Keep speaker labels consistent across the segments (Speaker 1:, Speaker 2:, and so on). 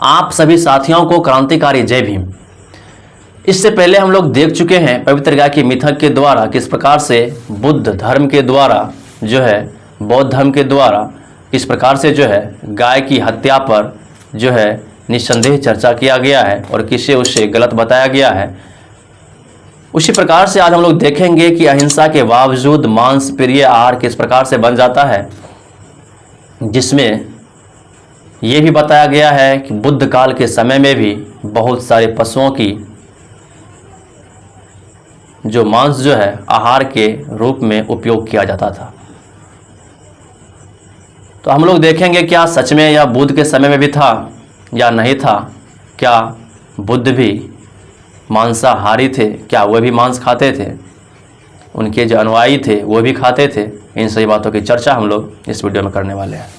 Speaker 1: आप सभी साथियों को क्रांतिकारी जय भीम। इससे पहले हम लोग देख चुके हैं पवित्र गाय के मिथक के द्वारा किस प्रकार से बुद्ध धर्म के द्वारा जो है बौद्ध धर्म के द्वारा किस प्रकार से जो है गाय की हत्या पर जो है निस्संदेह चर्चा किया गया है और किसे उससे गलत बताया गया है। उसी प्रकार से आज हम लोग देखेंगे कि अहिंसा के बावजूद मांस प्रिय आहार किस प्रकार से बन जाता है, जिसमें यह भी बताया गया है कि बुद्ध काल के समय में भी बहुत सारे पशुओं की जो मांस जो है आहार के रूप में उपयोग किया जाता था। तो हम लोग देखेंगे क्या सच में यह बुद्ध के समय में भी था या नहीं था। क्या बुद्ध भी मांसाहारी थे, क्या वह भी मांस खाते थे, उनके जो अनुयायी थे वो भी खाते थे। इन सभी बातों की चर्चा हम लोग इस वीडियो में करने वाले हैं।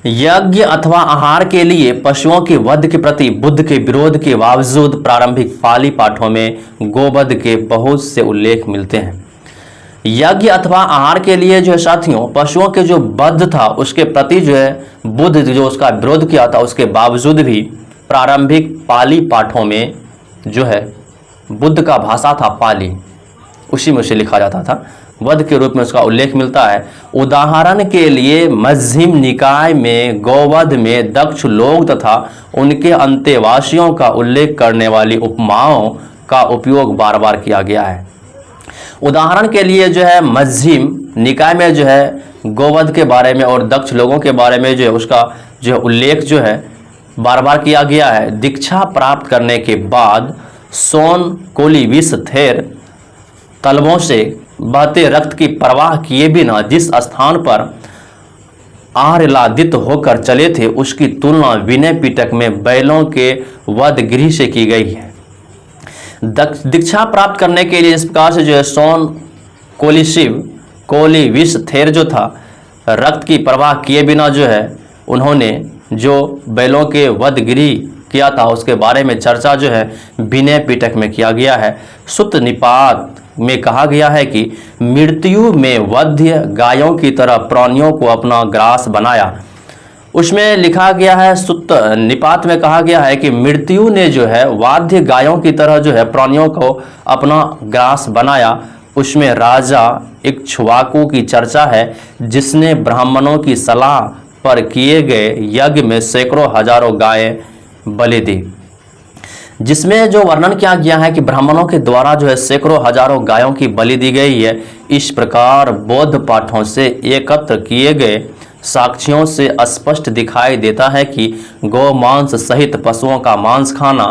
Speaker 1: यज्ञ अथवा आहार के लिए पशुओं के वध के प्रति बुद्ध के विरोध के बावजूद प्रारंभिक पाली पाठों में गोवध के बहुत से उल्लेख मिलते हैं। यज्ञ अथवा आहार के लिए जो है साथियों पशुओं के जो वध था उसके प्रति जो है बुद्ध जो उसका विरोध किया था, उसके बावजूद भी प्रारंभिक पाली पाठों में जो है बुद्ध का भाषा था पाली, उसी में उसे लिखा जाता था। वध के रूप में उसका उल्लेख मिलता है। उदाहरण के लिए मध्यम निकाय में गौवध में दक्ष लोग तथा उनके अंतेवासियों का उल्लेख करने वाली उपमाओं का उपयोग बार बार किया गया है। उदाहरण के लिए जो है मध्यम निकाय में जो है गौवध के बारे में और दक्ष लोगों के बारे में जो है उसका जो है उल्लेख जो है बार बार किया गया है। दीक्षा प्राप्त करने के बाद सोन कोली विष थेर तलवों से बहते रक्त की परवाह किए बिना जिस स्थान पर आह्लादित होकर चले थे उसकी तुलना विनय पिटक में बैलों के वध गृह से की गई है। दीक्षा प्राप्त करने के लिए इस प्रकार से जो है सोन कोली शिव कोली विष थेर जो था रक्त की परवाह किए बिना जो है उन्होंने जो बैलों के वध गृह किया था उसके बारे में चर्चा जो है विनय पिटक में किया गया है। सुत्त निपात में कहा गया है कि मृत्यु में वध्य गायों की तरह प्राणियों को अपना ग्रास बनाया। उसमें लिखा गया है सुत्त निपात में कहा गया है कि मृत्यु ने जो है वाद्य गायों की तरह जो है प्राणियों को अपना ग्रास बनाया। उसमें राजा इक्ष्वाकु की चर्चा है जिसने ब्राह्मणों की सलाह पर किए गए यज्ञ में सैकड़ों हजारों गायें बलि दी, जिसमें जो वर्णन किया गया है कि ब्राह्मणों के द्वारा जो है सैकड़ों हजारों गायों की बलि दी गई है। इस प्रकार बौद्ध पाठों से एकत्र किए गए साक्ष्यों से स्पष्ट दिखाई देता है कि गौ मांस सहित पशुओं का मांस खाना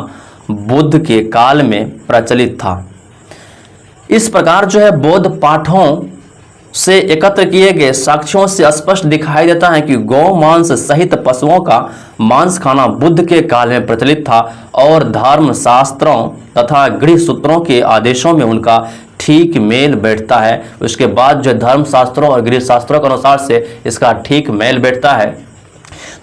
Speaker 1: बुद्ध के काल में प्रचलित था। इस प्रकार जो है बौद्ध पाठों से एकत्र किए गए साक्ष्यों से स्पष्ट दिखाई देता है कि गौ मांस सहित पशुओं का मांस खाना बुद्ध के काल में प्रचलित था और धर्म शास्त्रों तथा गृह सूत्रों के आदेशों में उनका ठीक मेल बैठता है। उसके बाद जो धर्म शास्त्रों और गृह शास्त्रों के अनुसार से इसका ठीक मेल बैठता है।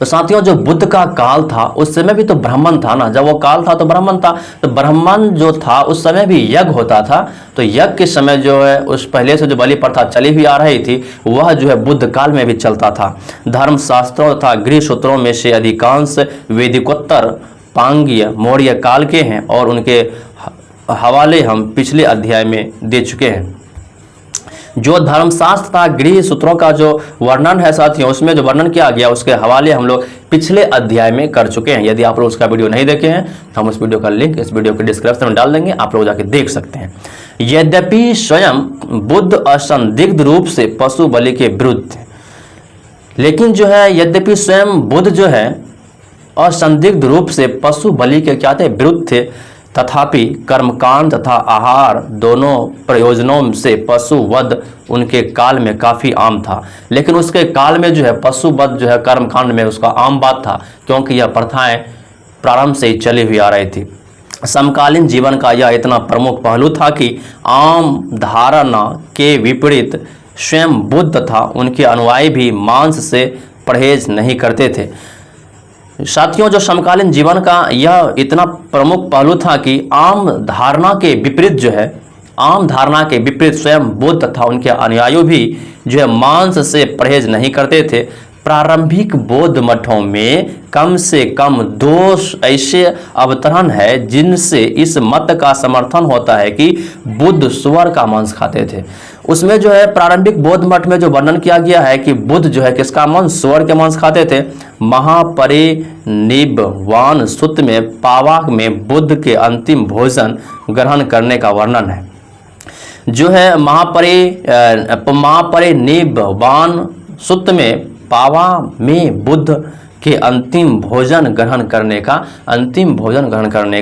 Speaker 1: तो साथियों जो बुद्ध का काल था उस समय भी तो ब्राह्मण था ना, जब वो काल था तो ब्राह्मण था। तो ब्राह्मण जो था उस समय भी यज्ञ होता था। तो यज्ञ के समय जो है उस पहले से जो बलि प्रथा चली हुई आ रही थी वह जो है बुद्ध काल में भी चलता था। धर्म शास्त्रों तथा गृह सूत्रों में से अधिकांश वैदिकोत्तर पांग्य मौर्य काल के हैं और उनके हवाले हम पिछले अध्याय में दे चुके हैं। जो धर्मशास्त्र तथा गृह सूत्रों का जो वर्णन है साथियों उसमें जो वर्णन किया गया उसके हवाले हम लोग पिछले अध्याय में कर चुके हैं। यदि आप लोग उसका वीडियो नहीं देखे हैं तो हम उस वीडियो का लिंक इस वीडियो के डिस्क्रिप्शन में डाल देंगे, आप लोग जाके देख सकते हैं। यद्यपि स्वयं बुद्ध असंदिग्ध रूप से पशु बलि के विरुद्ध थे, लेकिन जो है यद्यपि स्वयं बुद्ध जो है असंदिग्ध रूप से पशु बलि के क्या थे विरुद्ध थे, तथापि कर्मकांड तथा आहार दोनों प्रयोजनों से पशु वध उनके काल में काफ़ी आम था। लेकिन उसके काल में जो है पशु वध जो है कर्मकांड में उसका आम बात था, क्योंकि यह प्रथाएं प्रारंभ से ही चली हुई आ रही थी। समकालीन जीवन का यह इतना प्रमुख पहलू था कि आम धारणा के विपरीत स्वयं बुद्ध तथा उनके अनुयायी भी मांस से परहेज नहीं करते थे। साथियों जो समकालीन जीवन का यह इतना प्रमुख पहलू था कि आम धारणा के विपरीत जो है आम धारणा के विपरीत स्वयं बुद्ध तथा उनके अनुयायी भी जो है मांस से परहेज नहीं करते थे। प्रारंभिक बौद्ध मठों में कम से कम 2 ऐसे अवतरण है जिनसे इस मत का समर्थन होता है कि बुद्ध सुअर का मांस खाते थे। उसमें जो है प्रारंभिक बौद्ध मठ में जो वर्णन किया गया है कि बुद्ध जो है किसका मांस, सुअर के मांस खाते थे। महापरिनिब्बाण सूत्र में पावाक में बुद्ध के अंतिम भोजन ग्रहण करने का वर्णन है। जो है महापरिनिब्बाण सूत्र में पावा में बुद्ध के अंतिम भोजन ग्रहण करने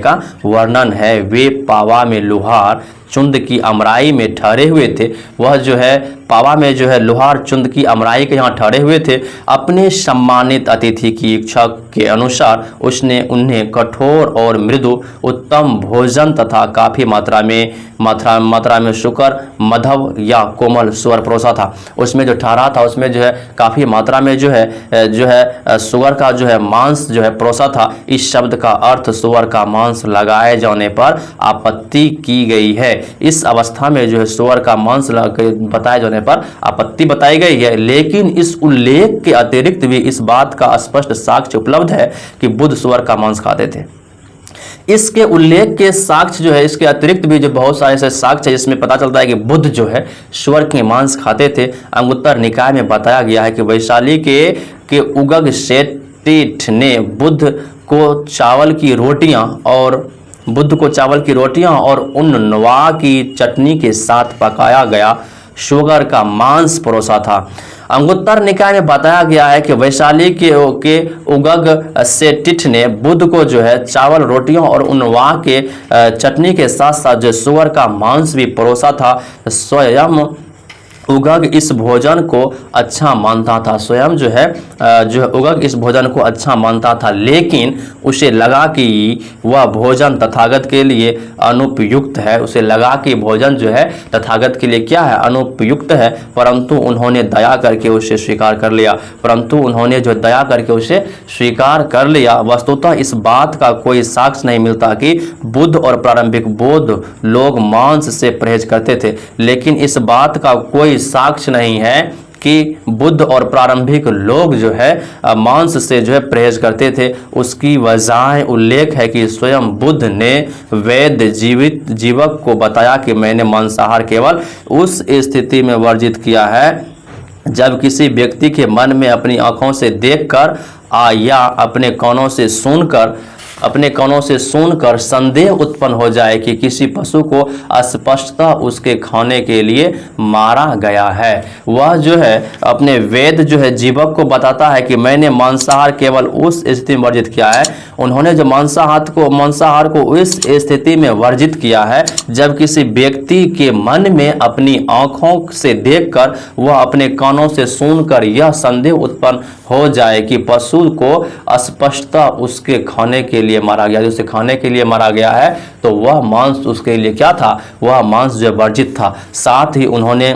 Speaker 1: का वर्णन है। वे पावा में लोहार चुंद की अमराई में ठहरे हुए थे। वह जो है पावा में जो है लोहार चुंद की अमराई के यहाँ ठहरे हुए थे। अपने सम्मानित अतिथि की इच्छा के अनुसार उसने उन्हें कठोर और मृदु उत्तम भोजन तथा काफ़ी मात्रा में शुकर, मधव या कोमल सुअर परोसा था। उसमें जो ठहरा था उसमें जो है काफ़ी मात्रा में जो है सुअर का जो है मांस जो है परोसा था। इस शब्द का अर्थ सुअर का मांस लगाए जाने पर आपत्ति की गई है। इस अवस्था में जो है सुअर का मांस बताए जाने पर आपत्ति बताई गई है, लेकिन इस उल्लेख के अतिरिक्त भी इस बात का स्पष्ट साक्ष्य उपलब्ध है कि बुद्ध सुअर का मांस खाते थे। इसके उल्लेख के साक्ष्य जो है, इसके अतिरिक्त भी जो बहुत सारे ऐसे साक्ष्य है जिसमें पता चलता है कि बुद्ध जो है सुअर के मांस खाते थे। अंगुत्तर निकाय में बताया गया है कि वैशाली के उगग सेटिठ ने बुद्ध को चावल की रोटियां और उन्नवा की चटनी के साथ पकाया गया शुगर का मांस परोसा था। अंगुत्तर निकाय में बताया गया है कि वैशाली के उगग सेटिठ ने बुद्ध को जो है चावल, रोटियों और उन्नवा के चटनी के साथ साथ जो सुअर का मांस भी परोसा था। स्वयं उगग इस भोजन को अच्छा मानता था। स्वयं जो है उगग इस भोजन को अच्छा मानता था, लेकिन उसे लगा कि वह भोजन तथागत के लिए अनुपयुक्त है। उसे लगा कि भोजन जो है तथागत के लिए क्या है, अनुपयुक्त है। परंतु उन्होंने दया करके उसे स्वीकार कर लिया। वस्तुतः इस बात का कोई साक्ष्य नहीं मिलता कि बुद्ध और प्रारंभिक बौद्ध लोग मांस से परहेज करते थे, लेकिन इस बात का कोई साक्ष्य नहीं है कि बुद्ध और प्रारंभिक लोग जो है मांस से जो है परहेज करते थे। उसकी वजह उल्लेख है कि स्वयं बुद्ध ने वैद्य जीवक को बताया कि मैंने मांसाहार केवल उस स्थिति में वर्जित किया है जब किसी व्यक्ति के मन में अपनी आंखों से देखकर या अपने कानों से सुनकर संदेह उत्पन्न हो जाए कि किसी पशु को अस्पष्टता उसके खाने के लिए मारा गया है। वह जो है अपने वेद जो है जीवक को बताता है कि मैंने मांसाहार केवल उस स्थिति में वर्जित किया है। उन्होंने जो मांसाहार को उस स्थिति में वर्जित किया है जब किसी व्यक्ति के मन में अपनी आंखों से देखकर वह अपने कानों से सुनकर यह संदेह उत्पन्न हो जाए कि पशु को अस्पष्टता उसके खाने के लिए मारा गया। उसे खाने के लिए मारा गया है तो वह मांस उसके लिए क्या था, वह मांस जो वर्जित था। साथ ही उन्होंने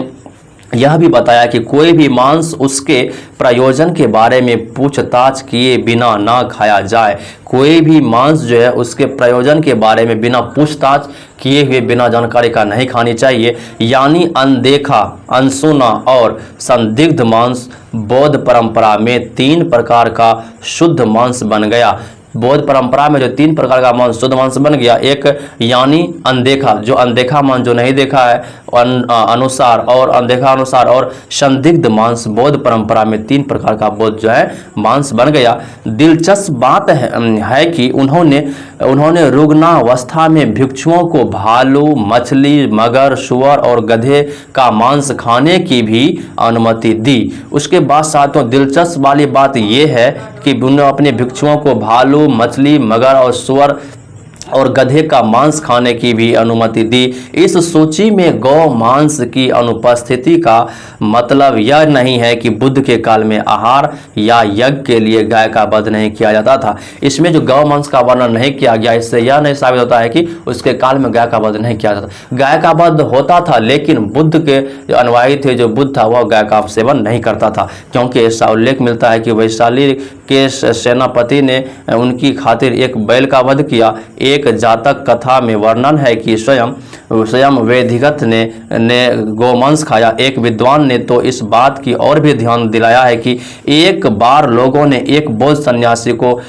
Speaker 1: यह भी बताया कि कोई भी मांस उसके प्रयोजन के बारे में पूछताछ किए बिना ना खाया जाए। कोई भी मांस जो है उसके प्रयोजन के बारे में बिना पूछताछ किए हुए बिना जानकारी का नहीं खानी चाहिए। यानी अनदेखा, अनसुना और संदिग्ध मांस बौद्ध परंपरा में 3 प्रकार का शुद्ध मांस बन गया। बौद्ध परंपरा में जो 3 प्रकार का मांस शुद्ध मांस बन गया, एक यानी अनदेखा, जो अनदेखा मांस जो नहीं देखा है अनुसार, और अनदेखा अनुसार, और संदिग्ध मांस बौद्ध परंपरा में 3 प्रकार का बौद्ध जो है मांस बन गया। दिलचस्प बात है कि उन्होंने रुग्णावस्था में भिक्षुओं को भालू, मछली, मगर, सुअर और गधे का मांस खाने की भी अनुमति दी। उसके बाद साथियों दिलचस्प वाली बात यह है कि उन्होंने अपने भिक्षुओं को भालू, मछली, मगर और सुअर और गधे का मांस खाने की भी अनुमति दी। इस सूची में गौ मांस की अनुपस्थिति का मतलब यह नहीं है कि बुद्ध के काल में आहार या यज्ञ के लिए गाय का वध नहीं किया जाता था। इसमें जो गौ मांस का वर्णन नहीं किया गया, इससे यह नहीं साबित होता है कि उसके काल में गाय का वध नहीं किया जाता। गाय का वध होता था, लेकिन बुद्ध के जो अनुयायी थे, जो बुद्ध था, वह गाय का सेवन नहीं करता था, क्योंकि ऐसा उल्लेख मिलता है कि वैशाली के सेनापति ने उनकी खातिर एक बैल का वध किया। एक जातक कथा में वर्णन है कि स्वयं वेदिगत ने गोमांस खाया। एक विद्वान ने तो इस बात की और भी ध्यान दिलाया है कि एक बार लोगों ने एक बौद्ध सन्यासी को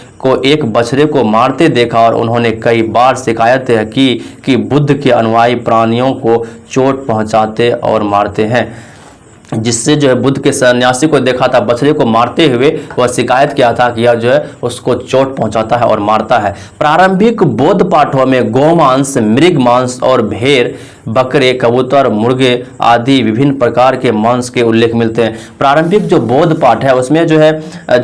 Speaker 1: एक बछड़े को मारते देखा और उन्होंने कई बार शिकायत की कि बुद्ध के अनुयायी प्राणियों को चोट पहुंचाते और मारते हैं। जिससे जो है बुद्ध के सन्यासी को देखा था बछड़े को मारते हुए, वह शिकायत किया था कि यह जो है उसको चोट पहुंचाता है और मारता है। प्रारंभिक बौद्ध पाठों में गोमांस, मृग मांस और भेड़, बकरे, कबूतर, मुर्गे आदि विभिन्न प्रकार के मांस के उल्लेख मिलते हैं। प्रारंभिक जो बौद्ध पाठ है उसमें जो है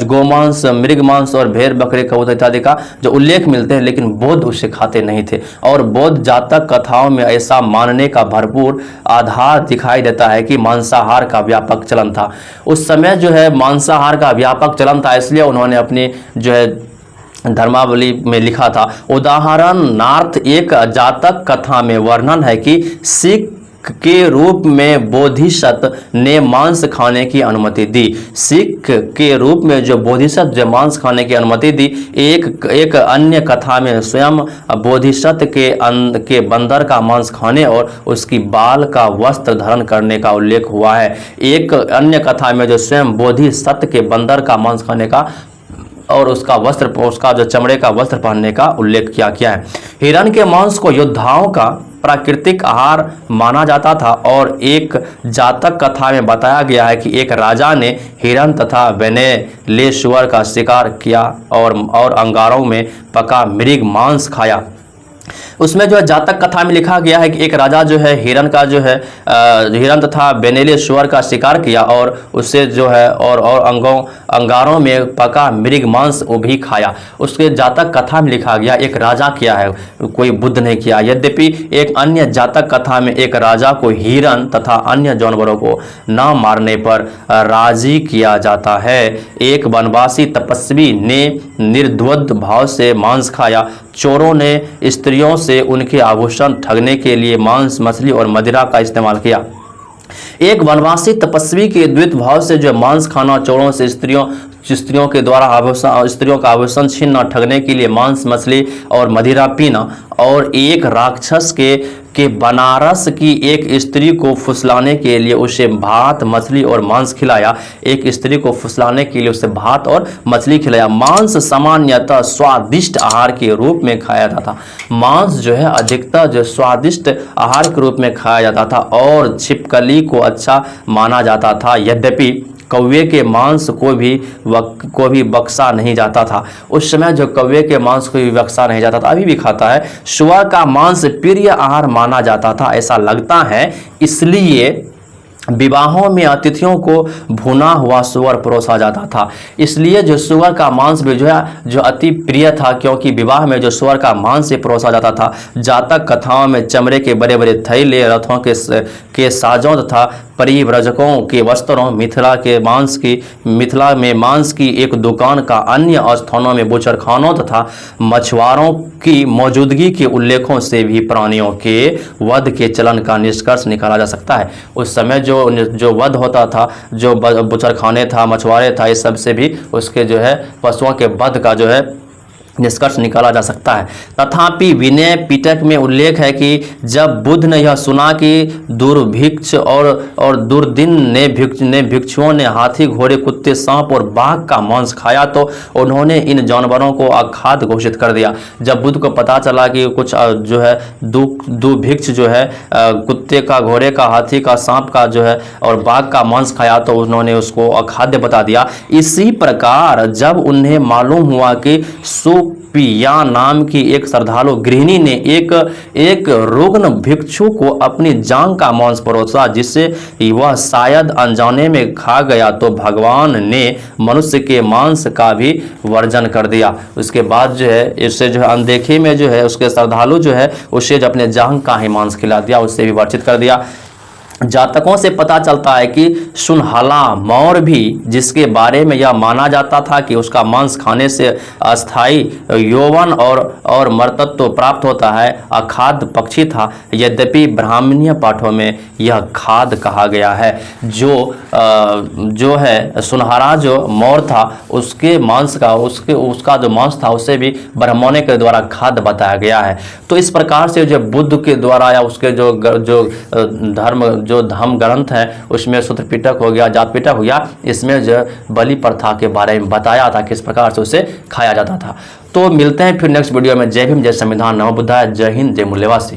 Speaker 1: गोमांस, मृग मांस और भेड़, बकरे, कबूतर इत्यादि का जो उल्लेख मिलते हैं, लेकिन बौद्ध उसे खाते नहीं थे। और बौद्ध जातक कथाओं में ऐसा मानने का भरपूर आधार दिखाई देता है कि मांसाहार का व्यापक चलन था। उस समय जो है मांसाहार का व्यापक चलन था, इसलिए उन्होंने अपनी जो है धर्मावली में लिखा था। उदाहरणार्थ एक जातक कथा में वर्णन है कि सिख के रूप में बोधिसत्व ने मांस खाने की अनुमति दी। सिख के रूप में जो बोधिसत्व जो मांस खाने की अनुमति दी। एक अन्य कथा में स्वयं बोधिसत्व के बंदर का मांस खाने और उसकी बाल का वस्त्र धारण करने का उल्लेख हुआ है। एक अन्य कथा में जो स्वयं बोधिसत्व के बंदर का मांस खाने का और उसका जो चमड़े का वस्त्र पहनने का उल्लेख किया है। हिरण के मांस को योद्धाओं का प्राकृतिक आहार माना जाता था और एक जातक कथा में बताया गया है कि एक राजा ने हिरण तथा वेनेले सुअर का शिकार किया और अंगारों में पका मृग मांस खाया। उसमें जो है जातक कथा में लिखा गया है कि एक राजा जो है हिरण हिरण तथा बेनेले सुअर का शिकार किया और उससे जो है और अंगारों में पका मृग मांस वो भी खाया। उसके जातक कथा में लिखा गया एक राजा किया है, कोई बुद्ध ने किया। यद्यपि एक अन्य जातक कथा में एक राजा को हिरण तथा अन्य जानवरों को न मारने पर राजी किया जाता है। एक वनवासी तपस्वी ने निर्द्वंद भाव से मांस खाया। चोरों ने स्त्रियों से उनके आभूषण ठगने के लिए मांस, मछली और मदिरा का इस्तेमाल किया। एक वनवासी तपस्वी के द्वैत भाव से जो मांस खाना, चोरों से स्त्रियों के द्वारा स्त्रियों का आभूषण छीनना, ठगने के लिए मांस, मछली और मदिरा पीना, और एक राक्षस के बनारस की एक स्त्री को फुसलाने के लिए उसे भात, मछली और मांस खिलाया। एक स्त्री को फुसलाने के लिए उसे भात और मछली खिलाया। मांस सामान्यतः स्वादिष्ट आहार के रूप में खाया जाता था। मांस जो है अधिकतर जो स्वादिष्ट आहार के रूप में खाया जाता था और छिपकली को अच्छा माना जाता था। यद्यपि कौवे के मांस को भी बख्शा नहीं जाता था। उस समय जो कौवे के मांस को भी बख्शा नहीं जाता था, अभी भी खाता है। सुअर का मांस प्रिय आहार माना जाता था, ऐसा लगता है। इसलिए विवाहों में अतिथियों को भुना हुआ सुअर परोसा जाता था। इसलिए जो सुअर का मांस भी जो अति प्रिय था, क्योंकि विवाह में जो सुअर का मांस से परोसा जाता था। जातक कथाओं में चमड़े के बड़े बड़े थैले, रथों के साजों तथा परिव्रजकों के वस्त्रों, मिथिला में मांस की एक दुकान का, अन्य स्थानों में बुचरखानों तथा मछुआरों की मौजूदगी के उल्लेखों से भी प्राणियों के वध के चलन का निष्कर्ष निकाला जा सकता है। उस समय जो वध होता था, जो बुचरखाने था, मछुआरे था, इस सब से भी उसके जो है पशुओं के वध का जो है निष्कर्ष निकाला जा सकता है। तथापि विनय पिटक में उल्लेख है कि जब बुद्ध ने यह सुना कि दुर्भिक्ष और दुर्दिन ने भिक्षुओं ने हाथी, घोड़े, कुत्ते, सांप और बाघ का मांस खाया तो उन्होंने इन जानवरों को अखाद्य घोषित कर दिया। जब बुद्ध को पता चला कि कुछ जो है दुर्भिक्ष जो है कुत्ते का, घोड़े का, हाथी का, सांप का जो है और बाघ का मांस खाया तो उन्होंने उसको अखाद्य बता दिया। इसी प्रकार जब उन्हें मालूम हुआ कि पिया नाम की एक श्रद्धालु गृहिणी ने एक रुग्ण भिक्षु को अपनी जांघ का मांस परोसा, जिससे वह शायद अनजाने में खा गया, तो भगवान ने मनुष्य के मांस का भी वर्जन कर दिया। उसके बाद जो है इससे जो है अनदेखी में जो है उसके श्रद्धालु जो है उसे जो अपने जांघ का ही मांस खिला दिया, उससे भी वर्जित कर दिया। जातकों से पता चलता है कि सुनहला मौर भी, जिसके बारे में यह माना जाता था कि उसका मांस खाने से अस्थायी यौवन और मर्तत्व प्राप्त होता है, अखाद्य पक्षी था। यद्यपि ब्राह्मणीय पाठों में यह खाद कहा गया है। जो है सुनहरा जो मौर था, उसके मांस का उसका जो मांस था उसे भी ब्राह्मणों के द्वारा खाद्य बताया गया है। तो इस प्रकार से जो बुद्ध के द्वारा या उसके जो धर्म ग्रंथ है उसमें सूत्र पिटक हो गया, जात पिटक हो गया, इसमें जो बलि प्रथा के बारे में बताया था किस प्रकार से उसे खाया जाता था। तो मिलते हैं फिर नेक्स्ट वीडियो में। जय भीम, जय संविधान, नमो बुद्धाय, जय हिंद, जय मूल्यवासी।